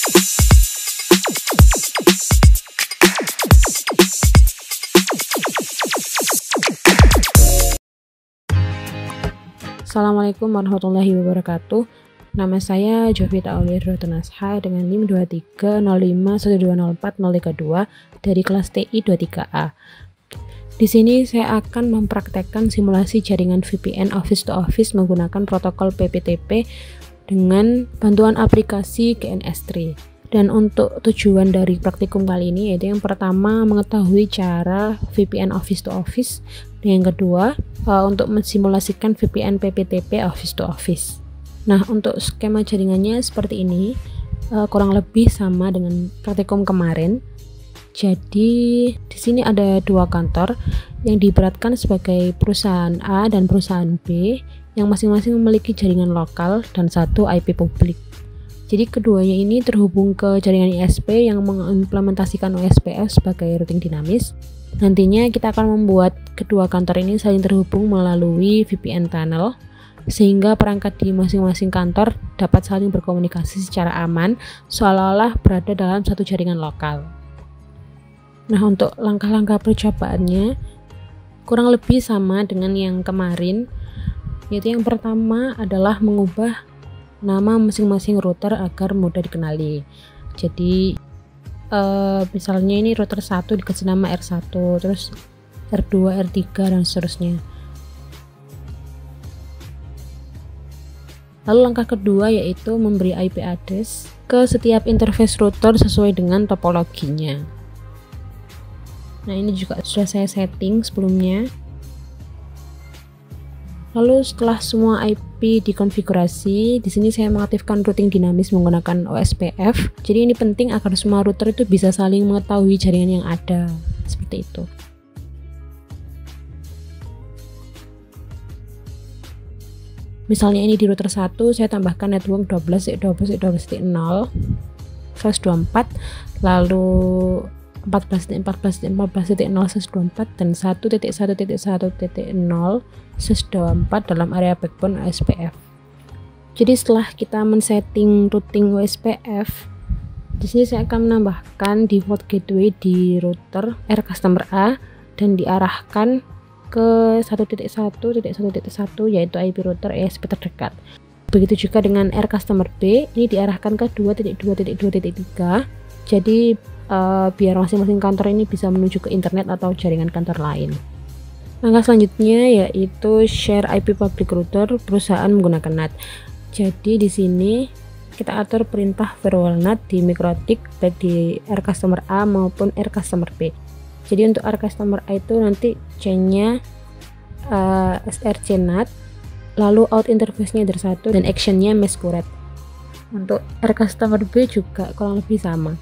Assalamualaikum warahmatullahi wabarakatuh. Nama saya Jovita Aulia Rotanasha dengan NIM 230512040332 dari kelas TI 23A. Di sini saya akan mempraktekkan simulasi jaringan VPN Office to Office menggunakan protokol PPTP dengan bantuan aplikasi GNS3. Dan untuk tujuan dari praktikum kali ini yaitu yang pertama mengetahui cara VPN Office to Office, dan yang kedua untuk mensimulasikan VPN PPTP Office to Office. Nah, untuk skema jaringannya seperti ini, kurang lebih sama dengan praktikum kemarin. Jadi di sini ada dua kantor yang diibaratkan sebagai perusahaan A dan perusahaan B yang masing-masing memiliki jaringan lokal dan satu IP publik. Jadi keduanya ini terhubung ke jaringan ISP yang mengimplementasikan OSPF sebagai routing dinamis. Nantinya kita akan membuat kedua kantor ini saling terhubung melalui VPN tunnel, sehingga perangkat di masing-masing kantor dapat saling berkomunikasi secara aman, seolah-olah berada dalam satu jaringan lokal. Nah, untuk langkah-langkah percobaannya kurang lebih sama dengan yang kemarin, yaitu yang pertama adalah mengubah nama masing-masing router agar mudah dikenali. Jadi misalnya ini router 1 dikasih nama R1, terus R2, R3 dan seterusnya. Lalu langkah kedua yaitu memberi IP address ke setiap interface router sesuai dengan topologinya. Nah, ini juga sudah saya setting sebelumnya. Lalu setelah semua IP dikonfigurasi, di sini saya mengaktifkan routing dinamis menggunakan OSPF. Jadi ini penting agar semua router itu bisa saling mengetahui jaringan yang ada, seperti itu. Misalnya ini di router 1 saya tambahkan network 12.12.12.0/24, lalu 14.14.14.0/24 dan 1.1.1.0/24 dalam area backbone OSPF. Jadi setelah kita men-setting routing OSPF, di sini saya akan menambahkan default gateway di router R customer A dan diarahkan ke 1.1.1 yaitu IP router ESP terdekat. Begitu juga dengan R customer B, ini diarahkan ke 2.2.2.3. Jadi biar masing-masing kantor ini bisa menuju ke internet atau jaringan kantor lain. Langkah selanjutnya yaitu share IP public router perusahaan menggunakan NAT. Jadi di sini kita atur perintah firewall NAT di MikroTik baik di R customer A maupun R customer B. Jadi untuk R customer A itu nanti chainnya src NAT, lalu out interface-nya R1 dan action-nya meskuret. Untuk R customer B juga kurang lebih sama.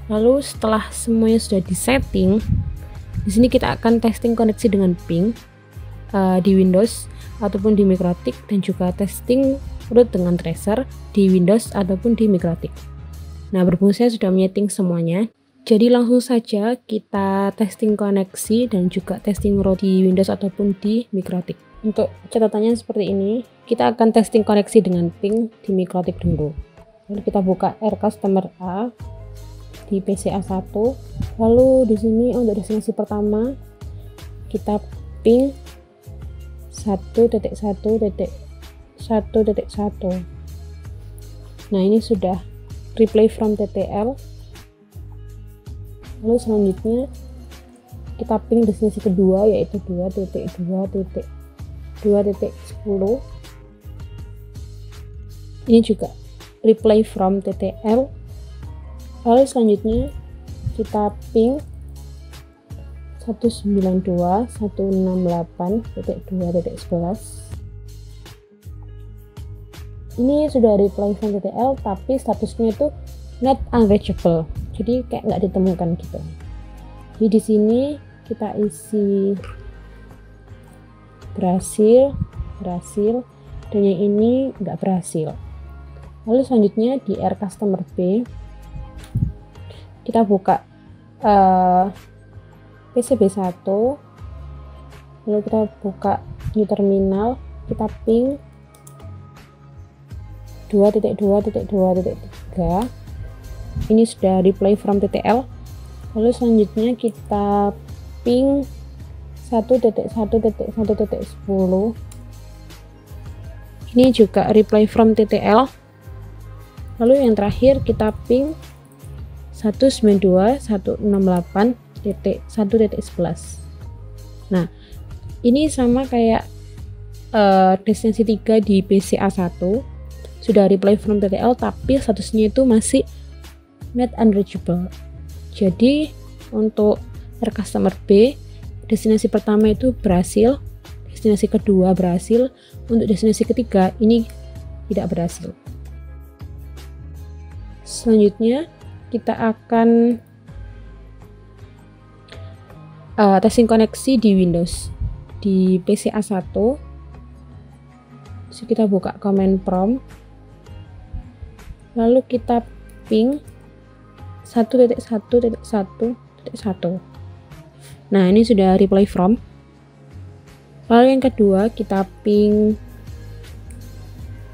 Lalu setelah semuanya sudah disetting, di sini kita akan testing koneksi dengan ping di Windows ataupun di MikroTik, dan juga testing root dengan tracer di Windows ataupun di MikroTik. Nah, berhubung saya sudah menyeting semuanya, jadi langsung saja kita testing koneksi dan juga testing root di Windows ataupun di MikroTik. Untuk catatannya seperti ini, kita akan testing koneksi dengan ping di MikroTik dulu. Lalu kita buka R customer A di PC A1, lalu di sini untuk destinasi pertama kita ping 1.1.1.1. Nah, ini sudah replay from TTL. Lalu selanjutnya kita ping destinasi kedua yaitu 2.2.2.10. Ini juga replay from TTL. Lalu selanjutnya kita ping 192.168.2.11. Ini sudah reply from TTL tapi statusnya itu not unreachable, jadi kayak nggak ditemukan gitu. Jadi di sini kita isi berhasil, dan yang ini nggak berhasil. Lalu selanjutnya di R customer B kita buka PCB1, lalu kita buka new terminal, kita ping 2.2.2.3, ini sudah reply from TTL. Lalu selanjutnya kita ping 1.1.1.10. Ini juga reply from TTL. Lalu yang terakhir kita ping 192.168.1.11. Nah, ini sama kayak destinasi 3 di BCA1, sudah reply from TTL tapi statusnya itu masih not unreachable. Jadi untuk customer B, destinasi pertama itu berhasil, destinasi kedua berhasil, untuk destinasi ketiga ini tidak berhasil. Selanjutnya kita akan testing koneksi di Windows di PCA1. So, kita buka command prompt, lalu kita ping 1.1.1.1. Nah, ini sudah reply from. Lalu yang kedua kita ping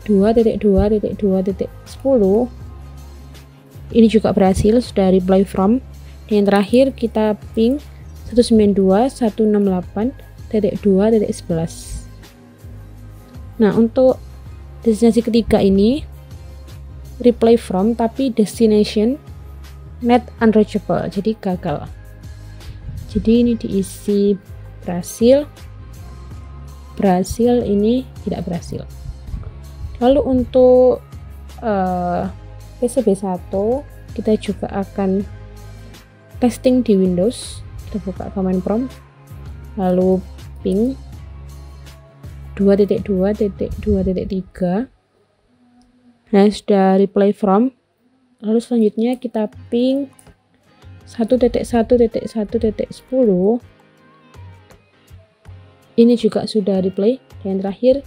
2.2.2.10. Ini juga berhasil, sudah reply from. Dan yang terakhir kita ping 192.168.2.11. Nah, untuk destinasi ketiga ini reply from tapi destination not unreachable, jadi gagal. Jadi ini diisi berhasil, ini tidak berhasil. Lalu untuk PCB1 kita juga akan testing di Windows. Kita buka command prompt, lalu ping 2.2.2.3. Nah, sudah reply from. Lalu selanjutnya kita ping 1.1.1.10. Ini juga sudah reply. Dan terakhir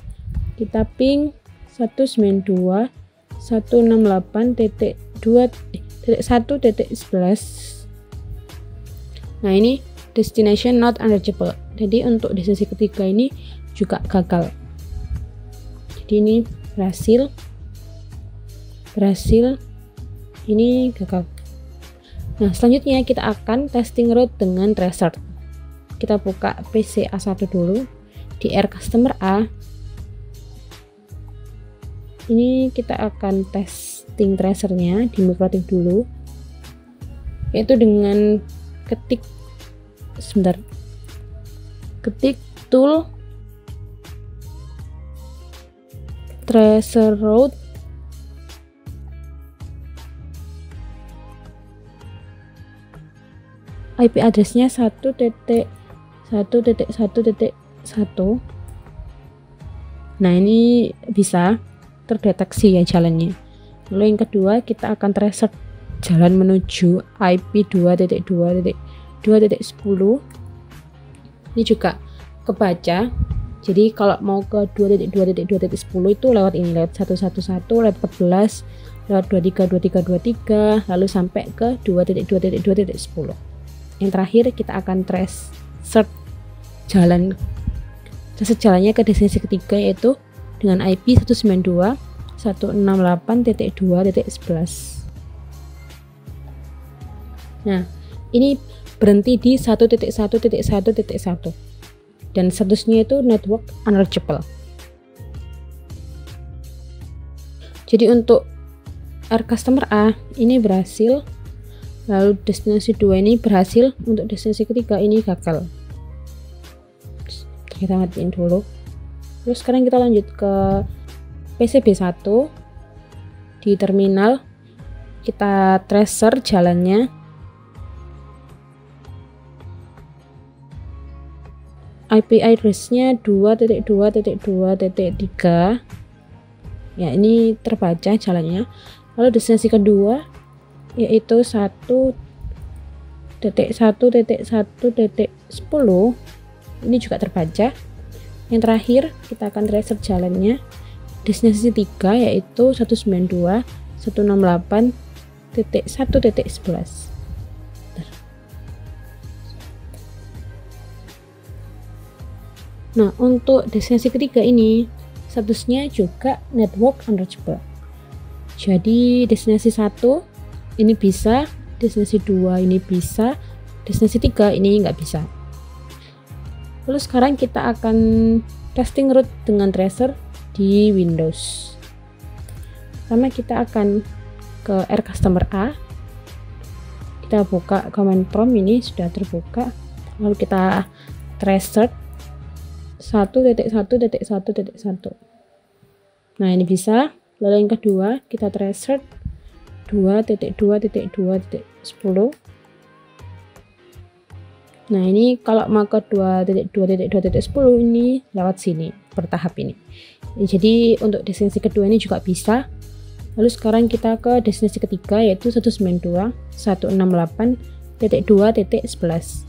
kita ping 192.168.2.1.11. Nah, ini destination not unreachable. Jadi untuk destinasi ketiga ini juga gagal. Jadi ini berhasil, ini gagal. Nah, selanjutnya kita akan testing route dengan tracer. Kita buka PCA1 dulu di customer A. Ini kita akan testing tracernya di MikroTik dulu, yaitu dengan ketik tool tracer route, IP addressnya 1.1.1.1. Nah, ini bisa terdeteksi ya jalannya. Lalu yang kedua kita akan tracer jalan menuju IP 2.2.2.10. Ini juga kebaca. Jadi kalau mau ke 2.2.2.10 itu lewat ini, lewat 111, lewat 14, lewat 23, lalu sampai ke 2.2.2.10. Yang terakhir kita akan tracer jalannya ke destinasi ketiga, yaitu dengan IP 192.168.2.11. Nah, ini berhenti di 1.1.1.1 dan statusnya itu network unreachable. Jadi untuk customer A ini berhasil, lalu destinasi 2 ini berhasil, untuk destinasi ketiga ini gagal. Kita matiin dulu. Terus sekarang kita lanjut ke PCB1 di terminal. Kita tracer jalannya. IP address-nya 2.2.2.3. Ya, ini terbaca jalannya. Lalu destinasi kedua yaitu 1.1.1.10. Ini juga terbaca. Yang terakhir kita akan tracer jalannya. Destinasi 3 yaitu 192.168.1.11. Nah, untuk destinasi ketiga ini statusnya juga network unreachable. Jadi destinasi 1 ini bisa, destinasi 2 ini bisa, destinasi 3 ini nggak bisa. Lalu sekarang kita akan testing root dengan tracer di Windows. Pertama kita akan ke R customer A, kita buka command prompt, ini sudah terbuka, lalu kita tracer 1.1.1.1. nah ini bisa. Lalu yang kedua kita tracer 2.2.2.10. nah ini kalau mau ke 2.2.2.10 ini lewat sini bertahap ini. Jadi untuk destinasi kedua ini juga bisa. Lalu sekarang kita ke destinasi ketiga, yaitu 192.168.2.11.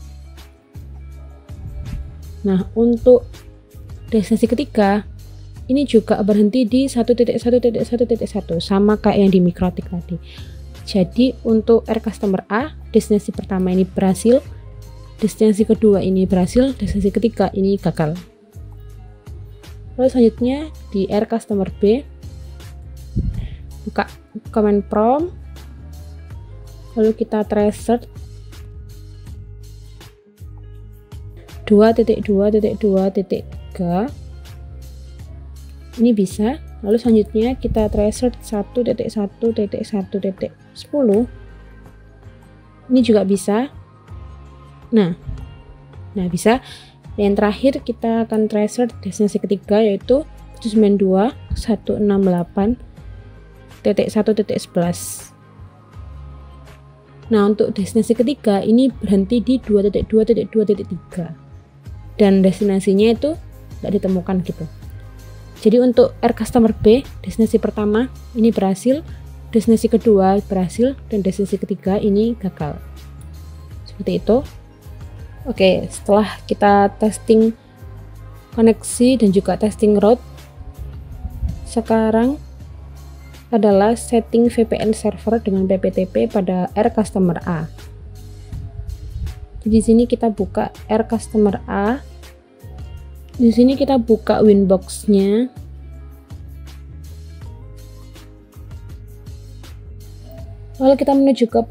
nah untuk destinasi ketiga ini juga berhenti di 1.1.1.1, sama kayak yang di Mikrotik tadi. Jadi untuk R customer A, destinasi pertama ini berhasil, destinasi kedua ini berhasil, destinasi ketiga ini gagal. Lalu selanjutnya di R customer B, buka command prompt, lalu kita tracer 2.2.2.3, ini bisa. Lalu selanjutnya kita tracer 1.1.1.10, ini juga bisa. Nah bisa. Yang terakhir kita akan tracer destinasi ketiga, yaitu 192.168.1.11. nah untuk destinasi ketiga ini berhenti di 2.2.2.3 dan destinasinya itu tidak ditemukan gitu. Jadi untuk R customer B, destinasi pertama ini berhasil, destinasi kedua berhasil, dan destinasi ketiga ini gagal. Seperti itu. Oke, setelah kita testing koneksi dan juga testing route, sekarang adalah setting VPN server dengan PPTP pada R customer A. Di sini kita buka R customer A. Di sini kita buka Winbox-nya. Lalu kita menuju ke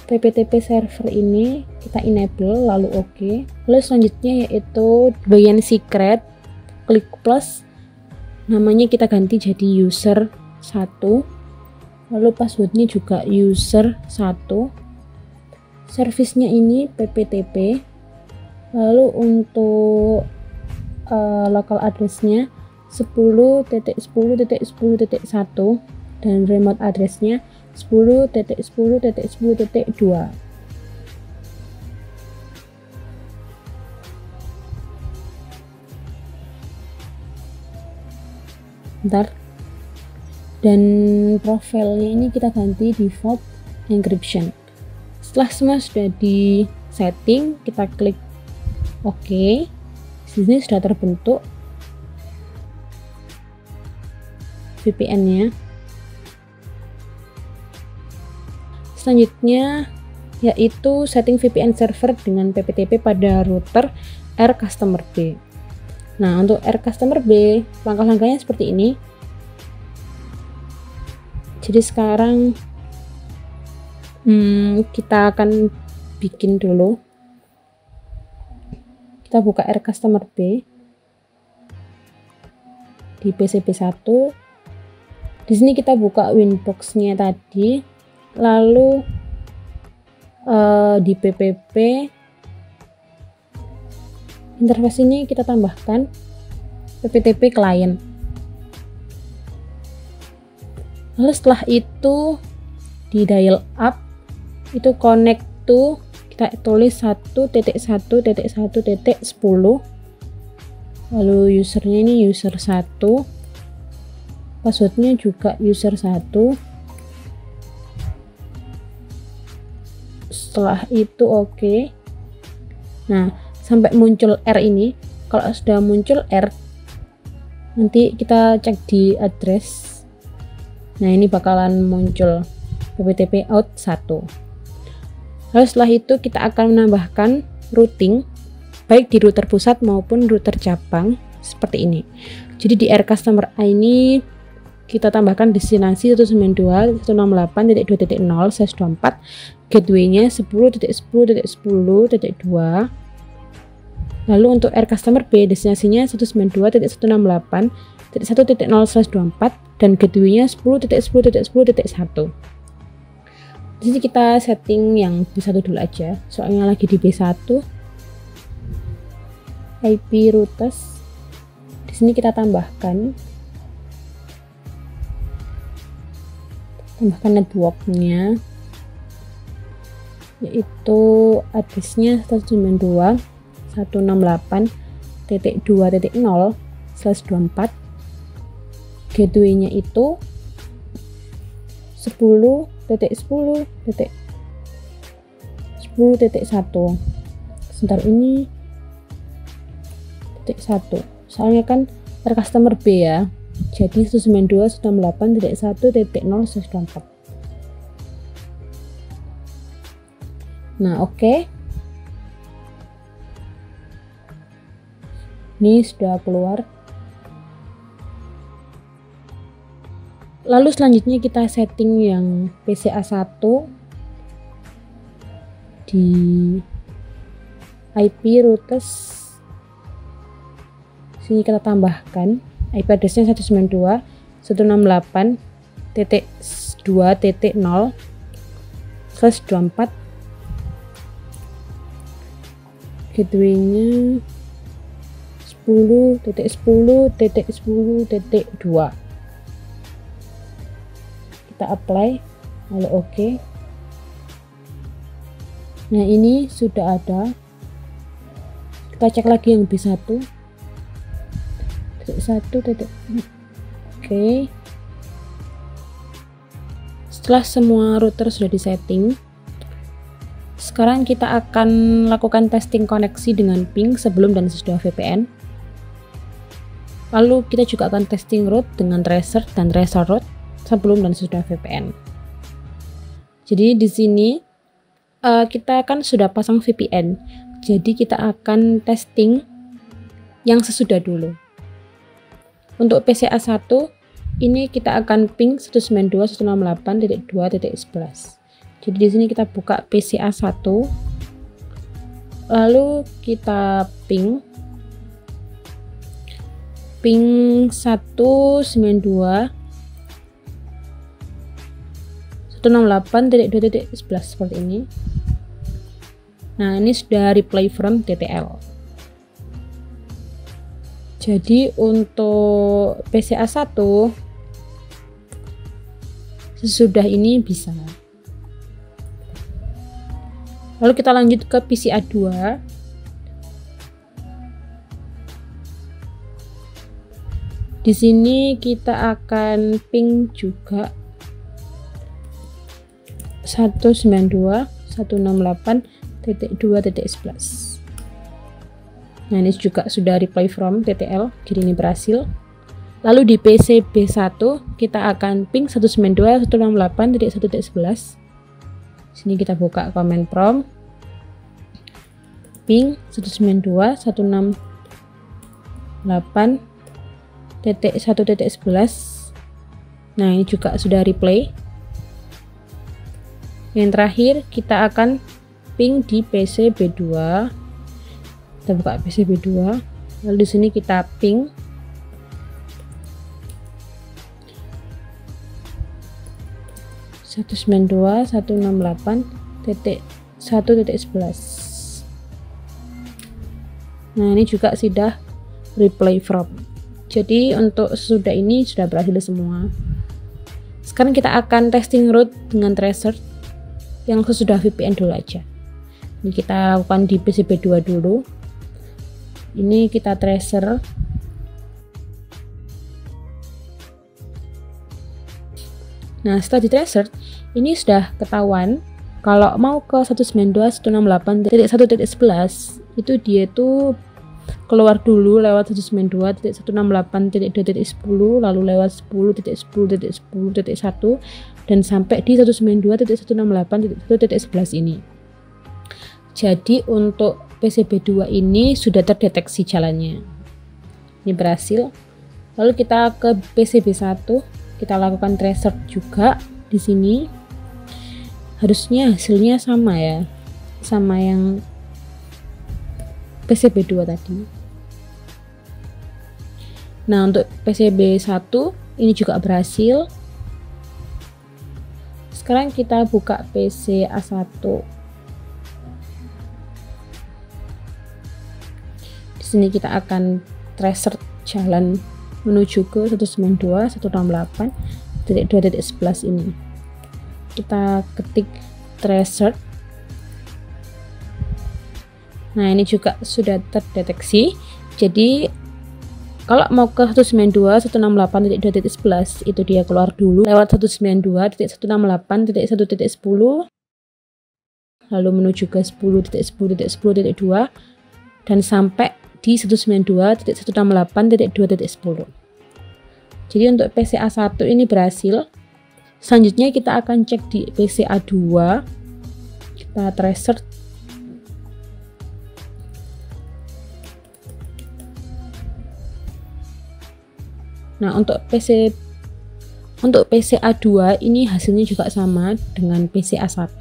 PPTP server ini, kita enable lalu oke. Lalu selanjutnya yaitu bagian secret, klik plus. Namanya kita ganti jadi user 1. Lalu passwordnya juga user 1. Servisnya ini PPTP. Lalu untuk local addressnya 10.10.10.1 dan remote addressnya 10.10.10.2. Bentar. Dan profilnya ini kita ganti default encryption. Setelah semua sudah di setting, kita klik OK. Sini sudah terbentuk VPN-nya. Selanjutnya yaitu setting VPN server dengan PPTP pada router R customer B. Nah, untuk R customer B, langkah-langkahnya seperti ini. Jadi sekarang kita akan bikin dulu. Kita buka R customer B di PCB1. Di sini kita buka Winbox-nya tadi, lalu di PPP interface ini kita tambahkan PPTP client. Lalu setelah itu di dial up itu connect to, kita tulis 1.1.1.10. lalu usernya ini user 1, passwordnya juga user 1. Setelah itu oke. Nah, sampai muncul R ini. Kalau sudah muncul R, nanti kita cek di address. Nah, ini bakalan muncul PPTP out 1. Lalu setelah itu kita akan menambahkan routing baik di router pusat maupun router cabang seperti ini. Jadi di R customer A ini kita tambahkan destinasi 192.168.2.0/24, gateway-nya 10.10.10.2. Lalu untuk R customer B, destinasinya 192.168.1.0/24 dan gateway-nya 10.10.10.1. Di sini kita setting yang B1 dulu aja, soalnya lagi di B1. IP routes. Di sini kita tambahkan networknya, yaitu addressnya 192.168.2.0/24, gateway-nya itu 10.10.10.1. Sebentar, ini titik 1 soalnya kan per customer B ya, jadi 192.168.1.0/24. Nah, oke. Ini sudah keluar. Lalu selanjutnya kita setting yang PCA1 di IP routes. Sini kita tambahkan IP addressnya 192.168.2.0/24, gateway-nya 10.10.10.2. Kita apply, lalu oke. Nah, ini sudah ada. Kita cek lagi yang B1. Oke. Setelah semua router sudah disetting, sekarang kita akan lakukan testing koneksi dengan ping sebelum dan sesudah VPN. Lalu kita juga akan testing route dengan tracer dan tracer route sebelum dan sesudah VPN. Jadi di sini kita kan sudah pasang VPN, jadi kita akan testing yang sesudah dulu. Untuk PCA1 ini kita akan ping 192.168.2.11. Jadi di sini kita buka PCA1, lalu kita ping 192.168.2.11 seperti ini. Nah, ini sudah reply from TTL. Jadi untuk PCA1 sesudah ini bisa. Lalu kita lanjut ke PCA2. Di sini kita akan ping juga 192.168.2.11. Nah, ini juga sudah reply from TTL, jadi ini berhasil. Lalu di PCB1 kita akan ping 192.168.1.11. Sini kita buka command prompt, ping 192.168.1.11. Nah, ini juga sudah reply. Yang terakhir kita akan ping di PCB2. Kita buka PCB2, lalu di sini kita ping 192.168.1.11. Nah, ini juga sudah reply from. Jadi untuk sesudah ini sudah berhasil semua. Sekarang kita akan testing route dengan tracer yang sesudah VPN dulu aja. Ini kita lakukan di PCB2 dulu. Ini kita tracer. Nah, setelah di tracer, ini sudah ketahuan kalau mau ke 192.168.1.11 itu dia tuh keluar dulu lewat 192.168.2.10, lalu lewat 10.10.10.1 dan sampai di 192.168.1.11 ini. Jadi untuk PCB2 ini sudah terdeteksi jalannya. Ini berhasil. Lalu kita ke PCB1. kita lakukan tracer juga di sini. Harusnya hasilnya sama ya, sama yang PCB 2 tadi. Nah, untuk PCB 1 ini juga berhasil. Sekarang kita buka PC A1. Di sini kita akan tracer jalan menuju ke 192.168.2.11 ini. Kita ketik tracer. Nah, ini juga sudah terdeteksi. Jadi kalau mau ke 192.168.2.11 itu dia keluar dulu lewat 192.168.1.10, lalu menuju ke 10.10.10.2 dan sampai di 192.168.2.10. Jadi untuk PCA1 ini berhasil. Selanjutnya kita akan cek di PCA2. Kita tracer. Nah, untuk PCA2 ini hasilnya juga sama dengan PCA1.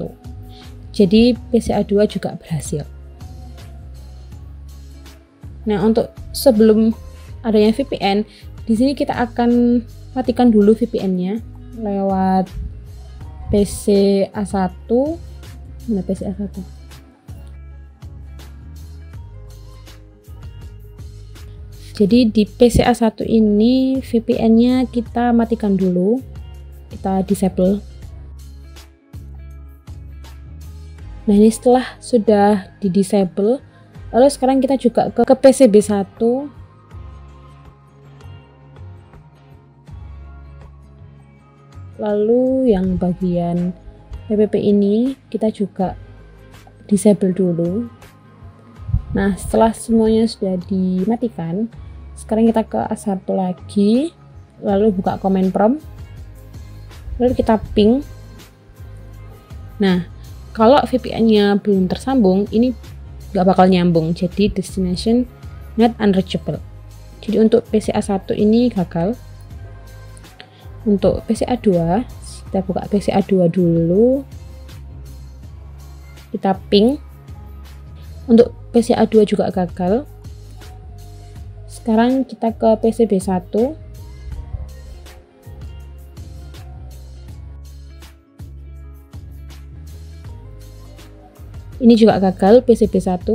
Jadi PCA2 juga berhasil. Nah, untuk sebelum adanya VPN, di sini kita akan matikan dulu VPN-nya lewat PCA1. Mana PCA1? Jadi di PCA1 ini VPN-nya kita matikan dulu, kita disable. Nah, ini setelah sudah di disable, lalu sekarang kita juga ke PCB1. Lalu yang bagian PPP ini kita juga disable dulu. Nah, setelah semuanya sudah dimatikan, sekarang kita ke A1 lagi, lalu buka command prompt, lalu kita ping. Nah, kalau VPN-nya belum tersambung, ini nggak bakal nyambung, jadi destination not unreachable. Jadi untuk PCA1 ini gagal. Untuk PCA2, kita buka PCA2 dulu, kita ping. Untuk PCA2 juga gagal. Sekarang kita ke PCB1. Ini juga gagal PCB1.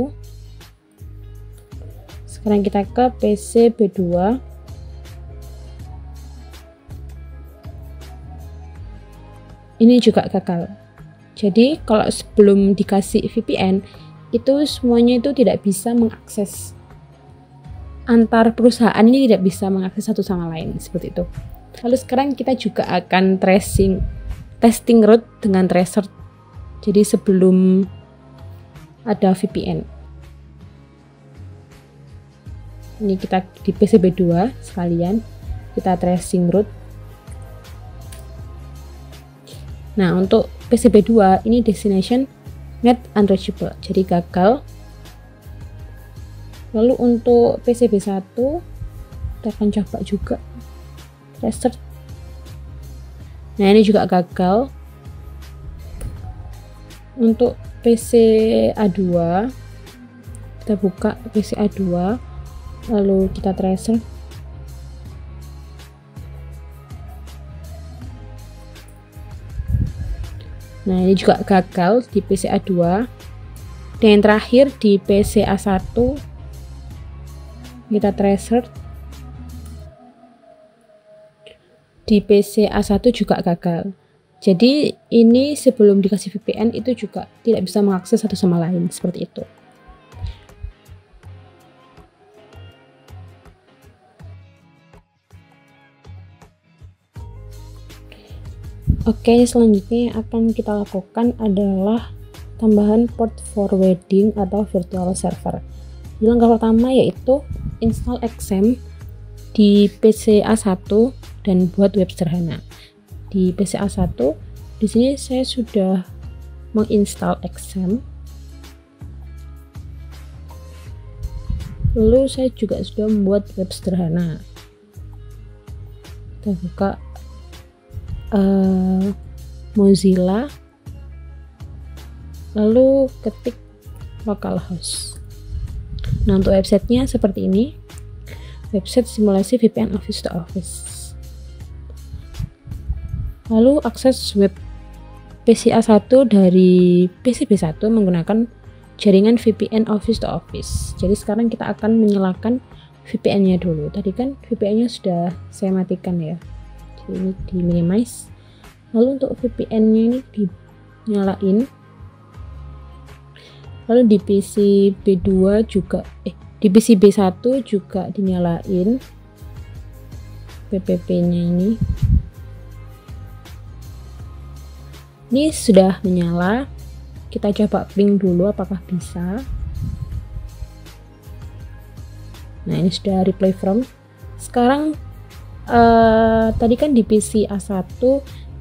Sekarang kita ke PCB2. Ini juga gagal. Jadi kalau sebelum dikasih VPN itu semuanya itu tidak bisa mengakses, antar perusahaan ini tidak bisa mengakses satu sama lain, seperti itu. Lalu sekarang kita juga akan testing root dengan tracer. Jadi sebelum ada VPN, ini kita di PCB2 sekalian kita tracing root. Nah, untuk PCB2 ini destination not unreachable, jadi gagal. Lalu untuk PCB1 kita akan coba juga tracer. Nah, ini juga gagal. Untuk PCA2 kita buka PCA2, lalu kita tracer. Nah, ini juga gagal di PCA2. Dan yang terakhir di PCA1 kita tracer. Di PCA1 juga gagal. Jadi ini sebelum dikasih VPN itu juga tidak bisa mengakses satu sama lain, seperti itu. Oke, selanjutnya yang akan kita lakukan adalah tambahan port forwarding atau virtual server. Langkah pertama yaitu install XAMPP di PCA1 dan buat web sederhana. Di PCA1, di sini saya sudah menginstal XAMPP. Lalu saya juga sudah membuat web sederhana. Kita buka Mozilla, lalu ketik localhost. Nah, untuk websitenya seperti ini, website simulasi VPN Office to Office. Lalu akses web PCA1 dari PCB1 menggunakan jaringan VPN Office to Office. Jadi sekarang kita akan menyalakan VPN-nya dulu. Tadi kan VPN-nya sudah saya matikan ya. Jadi ini di minimize. Lalu untuk VPN-nya ini dinyalain. Lalu di PCB2 juga di PCB1 juga dinyalain PPP-nya ini. Ini sudah menyala. Kita coba ping dulu apakah bisa. Nah, ini sudah reply from. Sekarang tadi kan di PC A1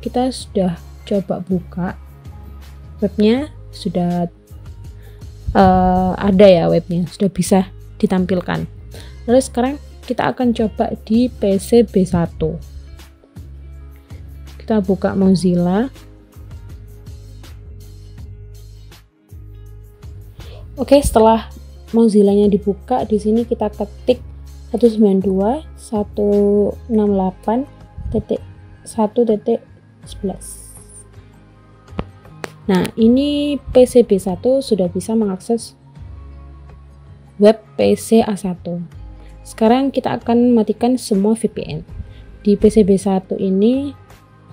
kita sudah coba buka webnya, sudah ada ya webnya, sudah bisa ditampilkan. Lalu sekarang kita akan coba di PC B1. Kita buka Mozilla. Oke, setelah Mozilla-nya dibuka, di sini kita ketik 192.168.1.11. Nah, ini PCB1 sudah bisa mengakses web PC A1. Sekarang kita akan matikan semua VPN. Di PCB1 ini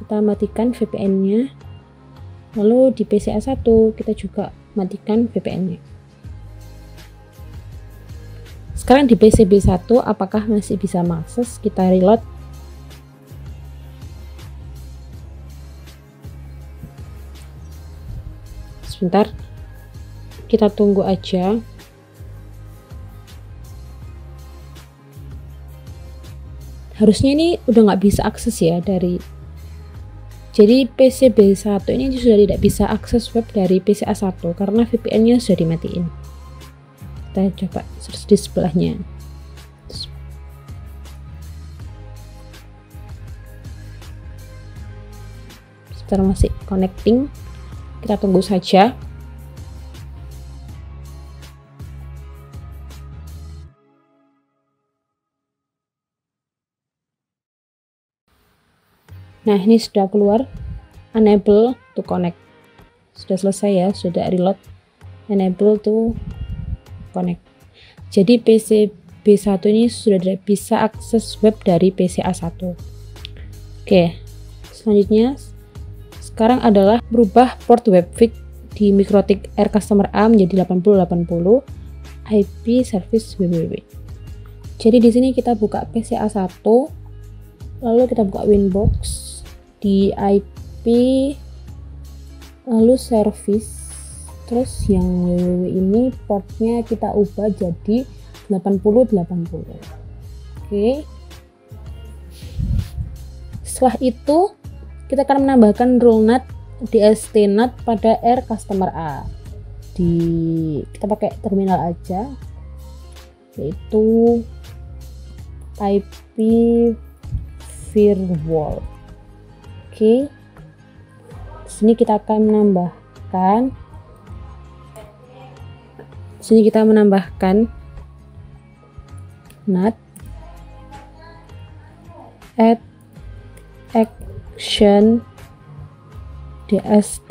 kita matikan VPN-nya. Lalu di PC A1 kita juga matikan VPN-nya. Sekarang di PCB1 apakah masih bisa mengakses? Kita reload. Sebentar, kita tunggu aja. Harusnya ini udah nggak bisa akses ya dari. Jadi PCB1 ini sudah tidak bisa akses web dari PC A1 karena VPN-nya sudah dimatiin. Kita coba search di sebelahnya. Sekarang masih connecting, kita tunggu saja. Nah, ini sudah keluar unable to connect. Sudah selesai ya, sudah reload, enable to connect. Jadi PC B1 ini sudah tidak bisa akses web dari PC A1. Oke, selanjutnya sekarang adalah merubah port WebVic di MikroTik Air Customer A menjadi 8080 IP service www. Jadi di sini kita buka PC A1, lalu kita buka Winbox di IP, lalu service. Terus yang www ini portnya kita ubah jadi 8080. Oke. Setelah itu kita akan menambahkan rule NAT DST NAT pada Air Customer A. Kita pakai terminal aja, yaitu IP firewall. Oke. Di sini kita akan menambahkan NAT add action DST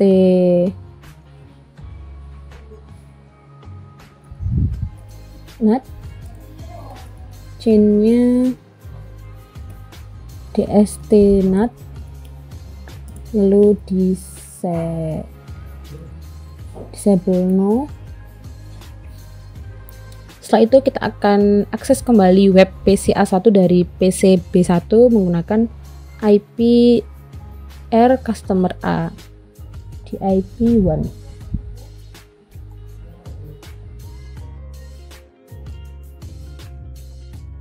NAT chainnya DST NAT, lalu disable no. Setelah itu kita akan akses kembali web PC A1 dari PC B1 menggunakan IP Air Customer A di IP 1.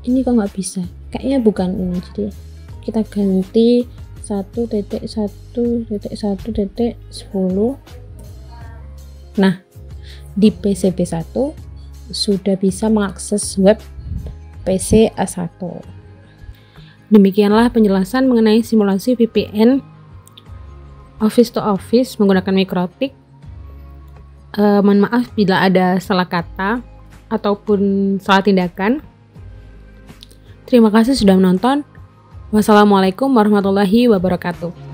Ini kok nggak bisa, kayaknya bukan ini. Jadi kita ganti 1.1.1.10. Nah, di PC B1 sudah bisa mengakses web PC A1. Demikianlah penjelasan mengenai simulasi VPN office to office menggunakan mikrotik. Mohon maaf bila ada salah kata ataupun salah tindakan. Terima kasih sudah menonton. Wassalamualaikum warahmatullahi wabarakatuh.